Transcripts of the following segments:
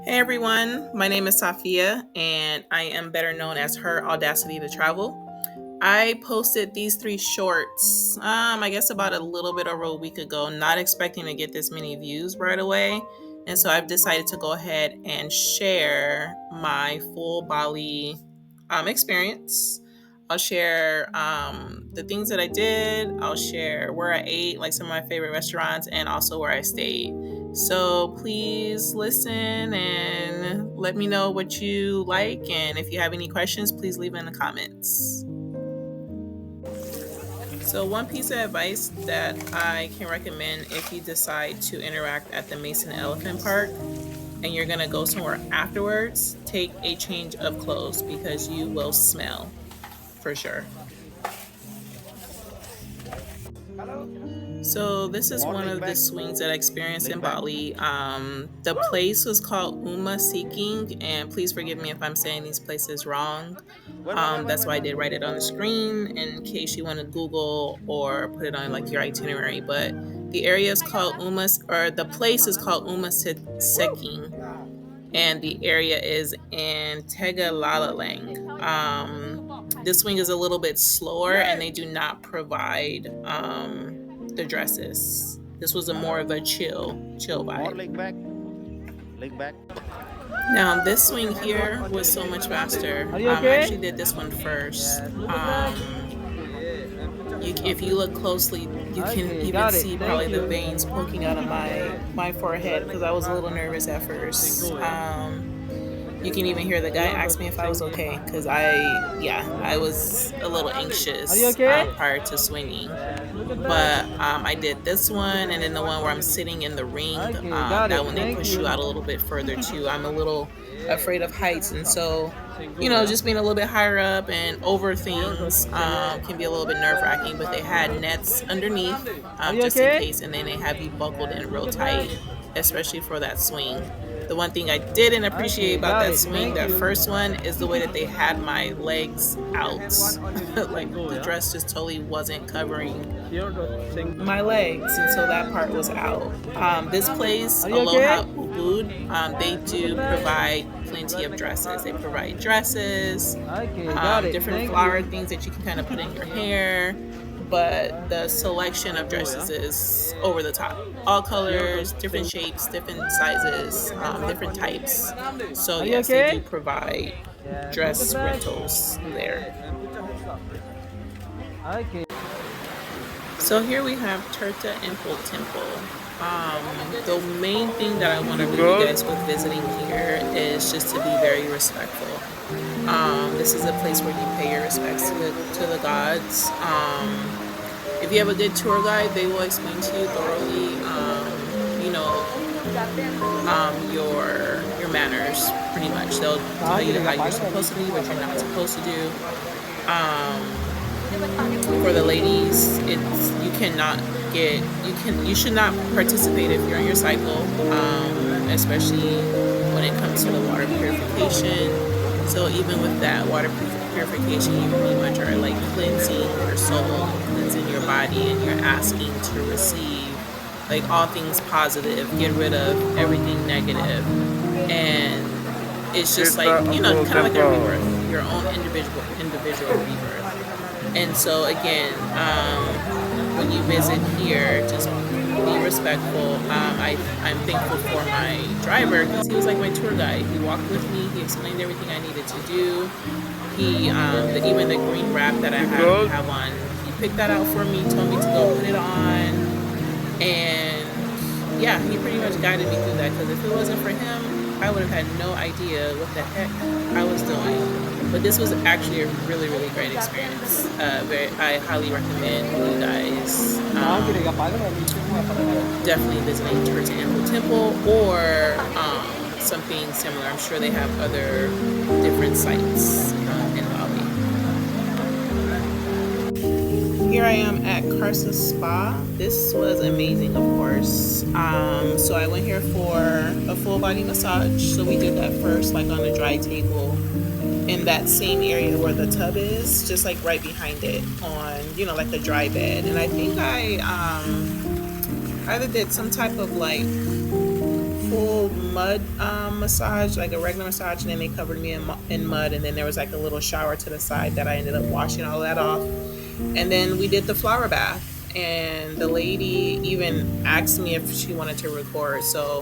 Hey everyone, my name is Safia and I am better known as her Audacity to Travel. I posted these three shorts, I guess about a little bit over a week ago, not expecting to get this many views right away. And so I've decided to go ahead and share my full Bali experience. I'll share the things that I did. I'll share where I ate, like some of my favorite restaurants, and also where I stayed. So please listen and let me know what you like. And if you have any questions, please leave it in the comments. So, one piece of advice that I can recommend if you decide to interact at the Mason Elephant Park and you're going to go somewhere afterwards, take a change of clothes because you will smell for sure. So this is one of the swings that I experienced in Bali. The place was called Seeking, and please forgive me if I'm saying these places wrong. That's why I did write it on the screen in case you want to Google or put it on like your itinerary. But the area is called the place is called Seeking, and the area is in Tegalalalang. This swing is a little bit slower, and they do not provide the dresses. This was a more of a chill More vibe. leg back. Now this swing here was so much faster. Are you I okay? actually did this one first. If you look closely, you can Okay, even got it. see Thank probably the you. veins poking out of my forehead because I was a little nervous at first. You can even hear the guy ask me if I was okay because I was a little anxious Are you okay? prior to swinging. Look at But that. I did this one, and then the one where I'm sitting in the ring. Okay, got That it. one they Thank push you you. out a little bit further too. I'm a little afraid of heights, and so just being a little bit higher up and over things can be a little bit nerve wracking. But they had nets underneath Are you just in okay? case, and then they have you buckled in real tight, especially for that swing. The one thing I didn't appreciate Okay, about got that it. swing, Thank that you. first one, is the way that they had my legs out. Like the dress just totally wasn't covering my legs, and so that part was out. This place, Are you okay? Aloha Ubud, they do provide plenty of dresses. They provide dresses, Okay, got it. different Thank flower you. things that you can kind of put in your hair. But the selection of dresses is over the top. All colors, different shapes, different sizes, different types. So Are you yes, they do okay? provide Yes, look at dress that. rentals there. Okay. So here we have Turta Impel Temple. The main thing that I want to leave you guys with visiting here is just to be very respectful. This is a place where you pay your respects to the gods. If you have a good tour guide, they will explain to you thoroughly, your manners. Pretty much, they'll tell you how you're supposed to be, what you're not supposed to do. For the ladies, you should not participate if you're on your cycle, especially when it comes to the water purification. So even with that water purification, you pretty much are like cleansing your soul, cleansing your body, and you're asking to receive like all things positive, get rid of everything negative, and it's just like kind of like a rebirth, your own individual rebirth. And so again, when you visit here, just be respectful. I'm thankful for my driver because he was like my tour guide. He walked with me. He explained everything I needed to do. He even the green wrap that I have on, he picked that out for me. Told me to go put it on, and yeah, he pretty much guided me through that. Because if it wasn't for him, I would have had no idea what the heck I was doing. But this was actually a really, really great experience. I highly recommend you guys definitely visiting Church and Ample Temple or something similar. I'm sure they have other different sites in Bali. Here I am at Karsa Spa. This was amazing, of course. So I went here for a full body massage. So we did that first, like on a dry table in that same area where the tub is, just like right behind it on, like a dry bed. And I think I either did some type of like full mud massage, like a regular massage, and then they covered me in mud, and then there was like a little shower to the side that I ended up washing all that off. And then we did the flower bath, and the lady even asked me if she wanted to record. So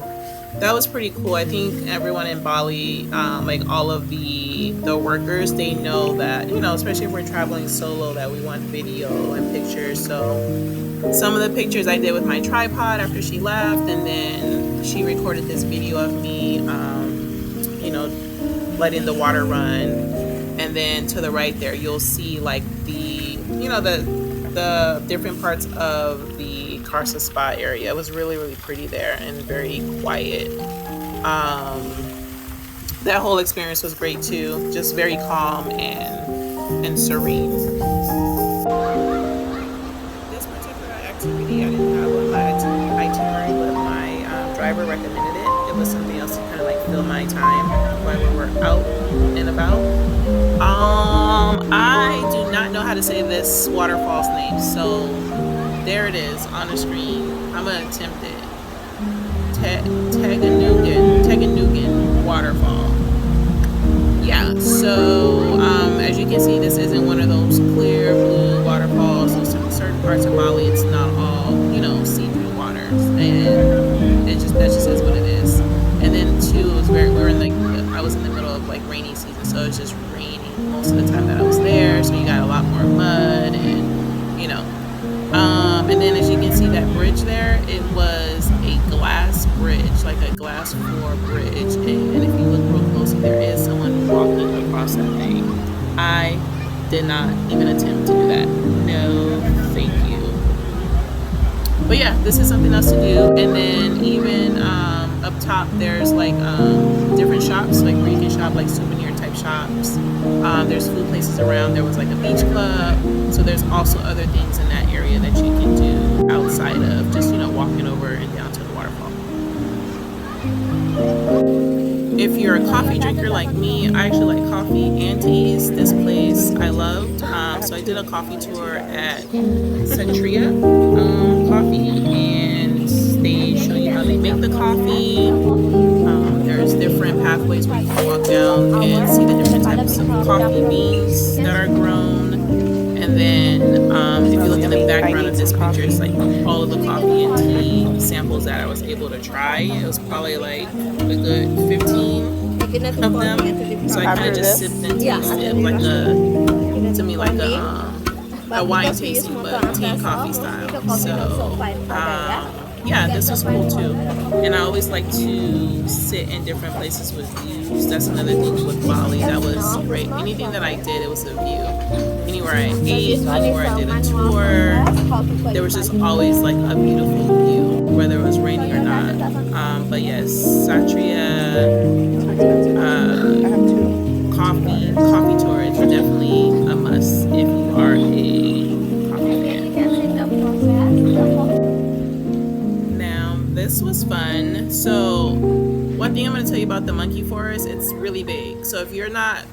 that was pretty cool. I think everyone in Bali, like all of the workers, they know that, you know, especially if we're traveling solo, that we want video and pictures. So some of the pictures I did with my tripod after she left, and then she recorded this video of me, you know, letting the water run. And then to the right there, you'll see like the different parts of the Karsa spa area. It was really, really pretty there and very quiet. That whole experience was great too, just very calm and serene. This particular activity I didn't have on my itinerary, but my driver recommended it. It was something else to kind of like fill my time while we were out and about. I do not know how to say this waterfall's name, so there it is on the screen. I'm gonna attempt it. Taganugan waterfall. Yeah, so as you can see, this isn't one of those clear blue waterfalls. So certain parts of Bali, it's not all, you know, see-through waters, and that just is what it is. And then too, it was I was in the middle of like rainy season, so it was just raining most of the time that I was there. So you got a lot more mud, and you know. And then as you can see that bridge there, it was a glass bridge, like a glass floor bridge. And if you look real closely, there is someone walking across that thing. I did not even attempt to do that. No, thank you. But yeah, this is something else to do. And then even up top, there's like different shops, like where you can shop, like souvenir type shops. There's food places around. There was like a beach club. So there's also other things in that area that you can do outside of just, you know, walking over and down to the waterfall. If you're a coffee drinker like me, I actually like coffee and teas. This place I loved. So I did a coffee tour at Satria Coffee, and they show you how they make the coffee. There's different pathways where you can walk down and see the different types of coffee beans that are grown. And then if you look at the background of this picture, it's like all of the coffee and tea samples that I was able to try. It was probably like a good 15 of them. So I kind of just sipped and tasted like a wine tasting, but tea and coffee style. So yeah, this was cool too. And I always like to sit in different places with views. That's another thing with Bali that was great. Anything that I did, it was a view. Anywhere I ate, anywhere I did a tour, there was just always like a beautiful view, whether it was raining or not. But yes, Satria coffee tour is definitely a must if you are a coffee fan. Now, this was fun. So, one thing I'm going to tell you about the monkey forest, it's really big. So if you're not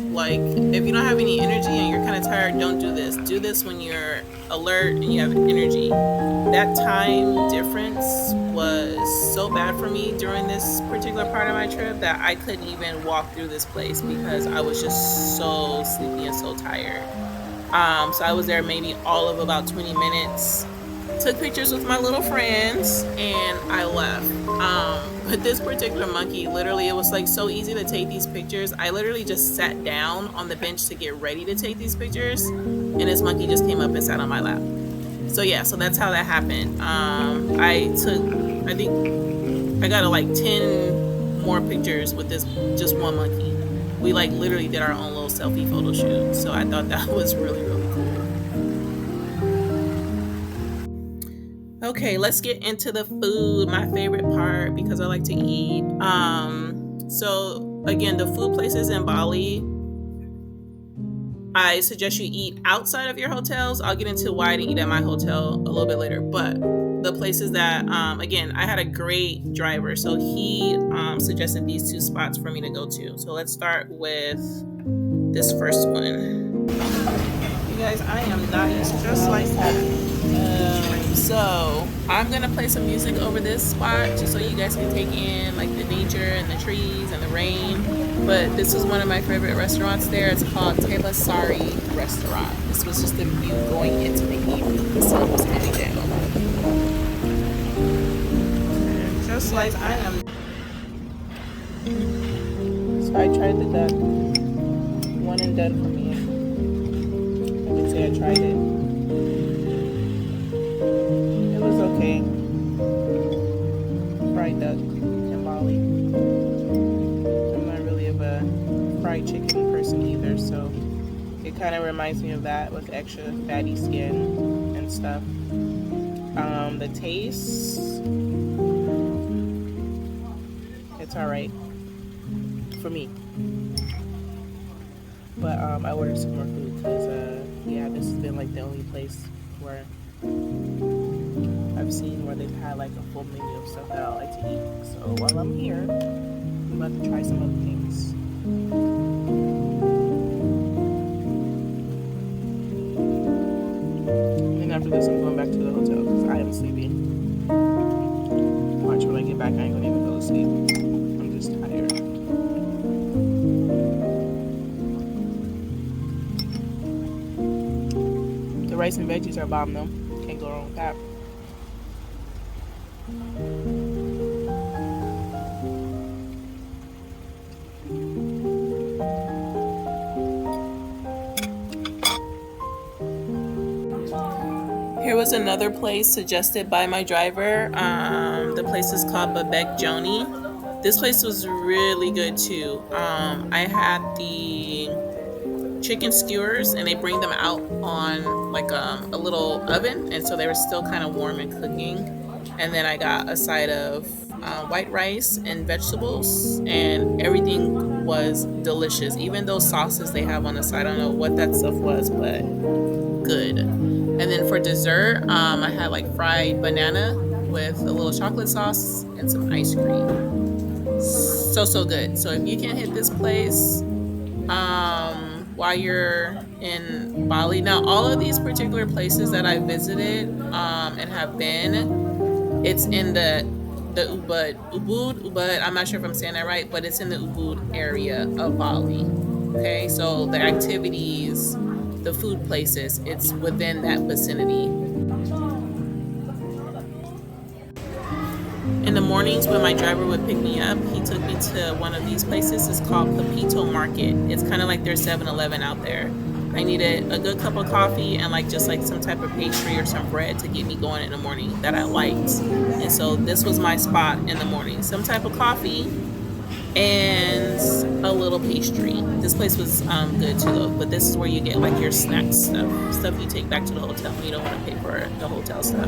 if you don't have any energy and you're kind of tired, don't do this. Do this when you're alert and you have energy. That time difference was so bad for me during this particular part of my trip that I couldn't even walk through this place because I was just so sleepy and so tired. So I was there maybe all of about 20 minutes. Took pictures with my little friends and I left. But this particular monkey, literally, it was like so easy to take these pictures. I literally just sat down on the bench to get ready to take these pictures, and this monkey just came up and sat on my lap. So yeah, so that's how that happened. I think I got like 10 more pictures with this just one monkey. We like literally did our own little selfie photo shoot. So I thought that was really, really cool. Okay, let's get into the food, my favorite part, because I like to eat. So again, the food places in Bali, I suggest you eat outside of your hotels. I'll get into why I didn't eat at my hotel a little bit later. But the places that, again, I had a great driver. So he suggested these two spots for me to go to. So let's start with this first one. You guys, I am not used to just like that. So I'm gonna play some music over this spot just so you guys can take in like the nature and the trees and the rain. But this is one of my favorite restaurants there. It's called Telasari Restaurant. This was just the view going into the evening. The sun was coming down. And just like I am. So I tried the duck. One and done for me. I would say I tried it. It was okay. Fried duck in Bali. I'm not really of a fried chicken person either, so it kind of reminds me of that with extra fatty skin and stuff. The taste, it's alright for me. But I ordered some more food because yeah, this has been like the only place where I've seen where they've had like a full menu of stuff that I like to eat. So while I'm here, I'm about to try some other things. And after this, I'm going back to the hotel because I am sleepy. Watch when I get back, I ain't gonna even go to sleep. I'm just tired. The rice and veggies are bomb though. Can't go wrong with that. Here was another place suggested by my driver. The place is called Babek Joni. This place was really good too. I had the chicken skewers and they bring them out on like a little oven, and so they were still kind of warm and cooking. And then I got a side of white rice and vegetables, and everything was delicious. Even those sauces they have on the side, I don't know what that stuff was, but good. And then for dessert, I had like fried banana with a little chocolate sauce and some ice cream. So good. So if you can hit this place while you're in Bali. Now, all of these particular places that I visited and have been, it's in the Ubud. I'm not sure if I'm saying that right, but it's in the Ubud area of Bali. Okay, so the activities, the food places, it's within that vicinity. In the mornings when my driver would pick me up, he took me to one of these places. It's called Pepito Market. It's kind of like their 7-Eleven out there. I needed a good cup of coffee and like just like some type of pastry or some bread to get me going in the morning that I liked. And so this was my spot in the morning. Some type of coffee and a little pastry. This place was good too though, but this is where you get like your snack stuff you take back to the hotel when you don't want to pay for the hotel stuff.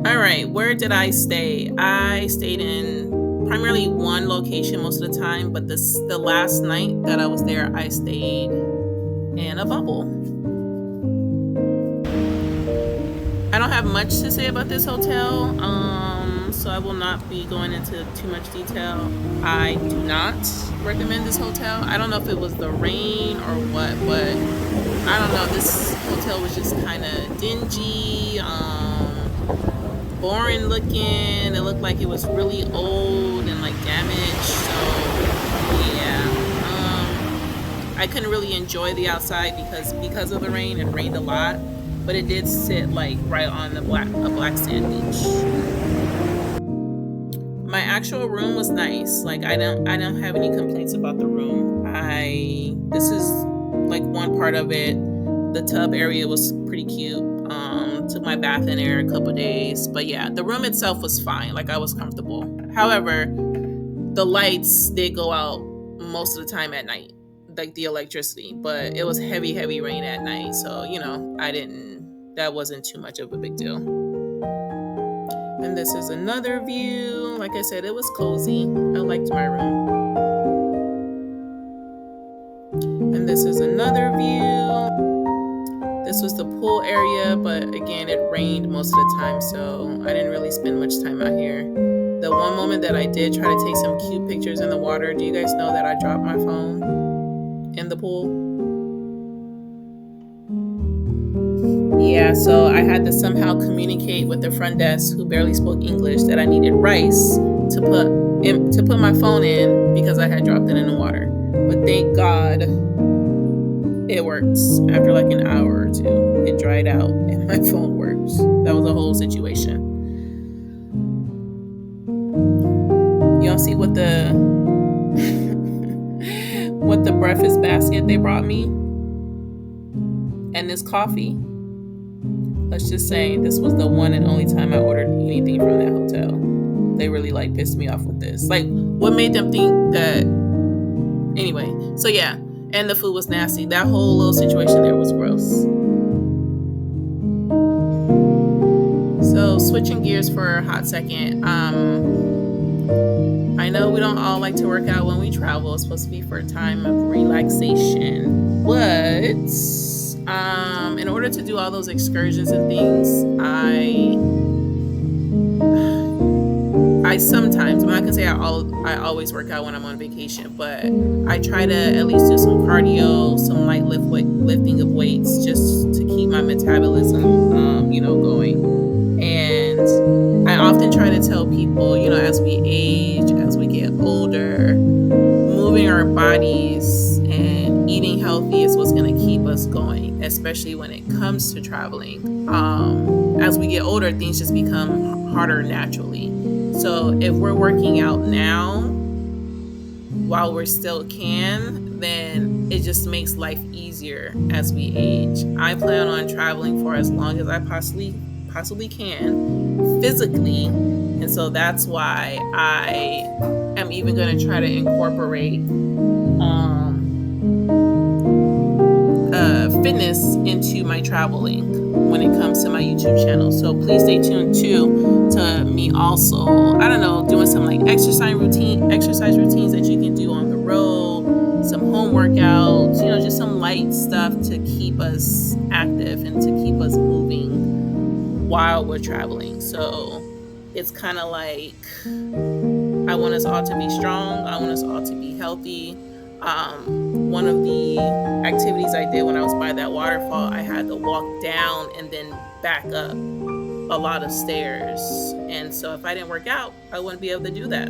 All right, where did I stay? I stayed in primarily one location most of the time, but the last night that I was there, I stayed in a bubble. I don't have much to say about this hotel, so I will not be going into too much detail. I do not recommend this hotel. I don't know if it was the rain or what, but I don't know. This hotel was just kind of dingy, boring looking. It looked like it was really old and like damaged. So yeah, I couldn't really enjoy the outside because of the rain. It rained a lot, but it did sit like right on a black sand beach. My actual room was nice. Like I don't have any complaints about the room. This is like one part of it. The tub area was pretty cute. Took my bath in there a couple days, but yeah, the room itself was fine. Like I was comfortable. However, the lights did go out most of the time at night, like the electricity. But it was heavy rain at night, so that wasn't too much of a big deal. And this is another view. Like I said, it was cozy. I liked my room. And this is another view. This was the pool area, but again, it rained most of the time, so I didn't really spend much time out here. The one moment that I did try to take some cute pictures in the water, do you guys know that I dropped my phone in the pool? Yeah, so I had to somehow communicate with the front desk who barely spoke English that I needed rice to put my phone in because I had dropped it in the water. But thank God it works. After like an hour or two, it dried out and my phone works. That was a whole situation. Y'all see what the what the breakfast basket they brought me? And this coffee. Let's just say this was the one and only time I ordered anything from that hotel. They really like pissed me off with this. Like, what made them think that? Anyway, so yeah, and the food was nasty. That whole little situation there was gross. So switching gears for a hot second. I know we don't all like to work out when we travel. It's supposed to be for a time of relaxation, but in order to do all those excursions and things, I sometimes, I'm not gonna say I always work out when I'm on vacation, but I try to at least do some cardio, some light lifting of weights, just to keep my metabolism, going. And I often try to tell people, as we age, as we get older, moving our bodies and eating healthy is what's going to keep us going, especially when it comes to traveling. As we get older, things just become harder naturally. So if we're working out now while we still can, then it just makes life easier as we age. I plan on traveling for as long as I possibly can physically, and so that's why I am even going to try to incorporate fitness into my traveling when it comes to my YouTube channel. So please stay tuned too to me also, I don't know, doing some like exercise routines that you can do on the road, some home workouts, just some light stuff to keep us active and to keep us moving while we're traveling. So it's kind of like I want us all to be strong. I want us all to be healthy. One of the activities I did when I was by that waterfall, I had to walk down and then back up a lot of stairs. And so if I didn't work out, I wouldn't be able to do that.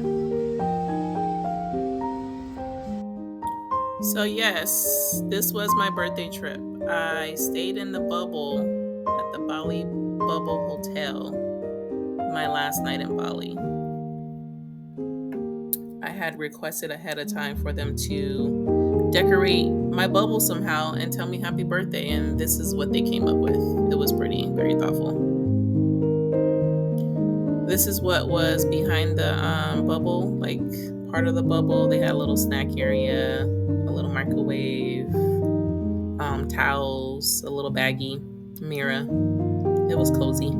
So yes, this was my birthday trip. I stayed in the bubble at the Bali Bubble Hotel my last night in Bali. I had requested ahead of time for them to decorate my bubble somehow and tell me happy birthday, and this is what they came up with. It was pretty, very thoughtful. This is what was behind the bubble, like part of the bubble. They had a little snack area, a little microwave, towels, a little baggie, mirror. It was cozy.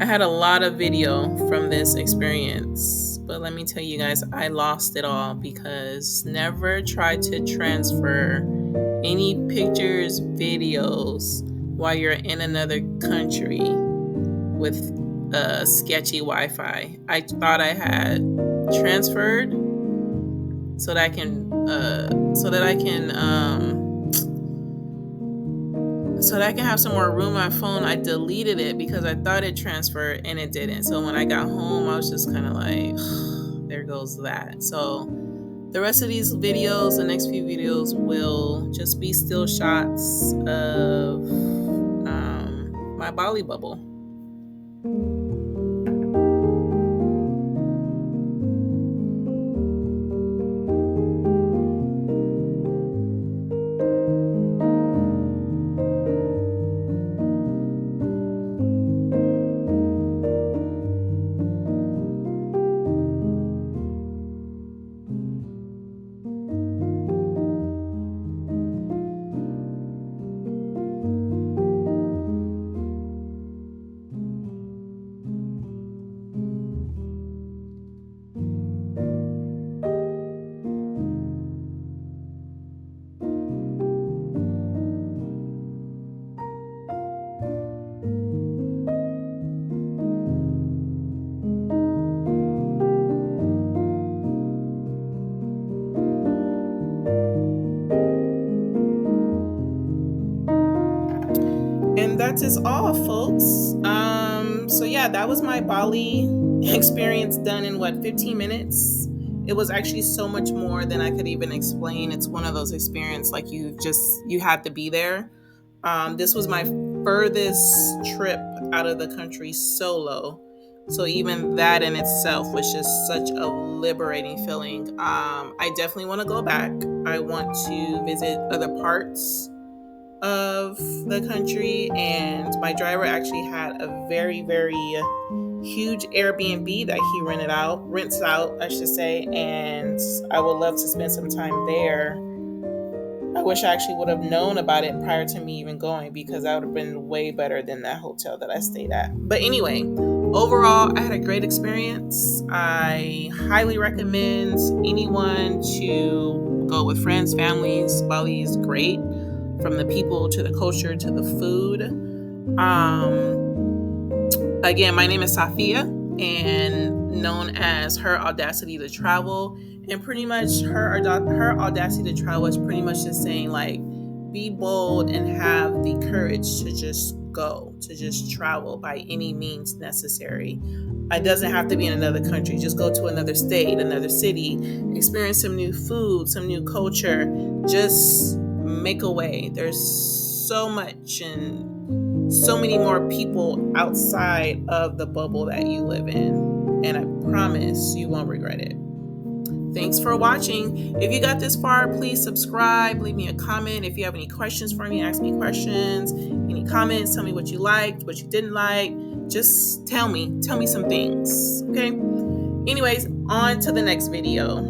I had a lot of video from this experience, but let me tell you guys, I lost it all because never try to transfer any pictures, videos while you're in another country with sketchy Wi-Fi. I thought I had transferred so that I can have some more room on my phone. I deleted it because I thought it transferred and it didn't. So when I got home, I was just kind of like, there goes that. So the rest of these videos, the next few videos, will just be still shots of my Bali bubble. that is all, folks. So yeah, that was my Bali experience done in 15 minutes. It was actually so much more than I could even explain. It's one of those experiences like you had to be there. This was my furthest trip out of the country solo. So even that in itself was just such a liberating feeling. I definitely want to go back. I want to visit other parts of the country, and my driver actually had a very, very huge Airbnb that he rents out, I should say, and I would love to spend some time there. I wish I actually would have known about it prior to me even going, because that would have been way better than that hotel that I stayed at. But anyway, overall, I had a great experience. I highly recommend anyone to go with friends, families. Bali is great, from the people to the culture to the food. Again, my name is Safia, and known as her Audacity to Travel. And pretty much her Audacity to Travel is pretty much just saying, like, be bold and have the courage to just go, to just travel by any means necessary. It doesn't have to be in another country. Just go to another state, another city, experience some new food, some new culture. Just make a way. There's so much and so many more people outside of the bubble that you live in. And I promise you won't regret it. Thanks for watching. If you got this far, please subscribe, leave me a comment. If you have any questions for me, ask me questions. Any comments, tell me what you liked, what you didn't like. Just tell me some things, okay? Anyways, on to the next video.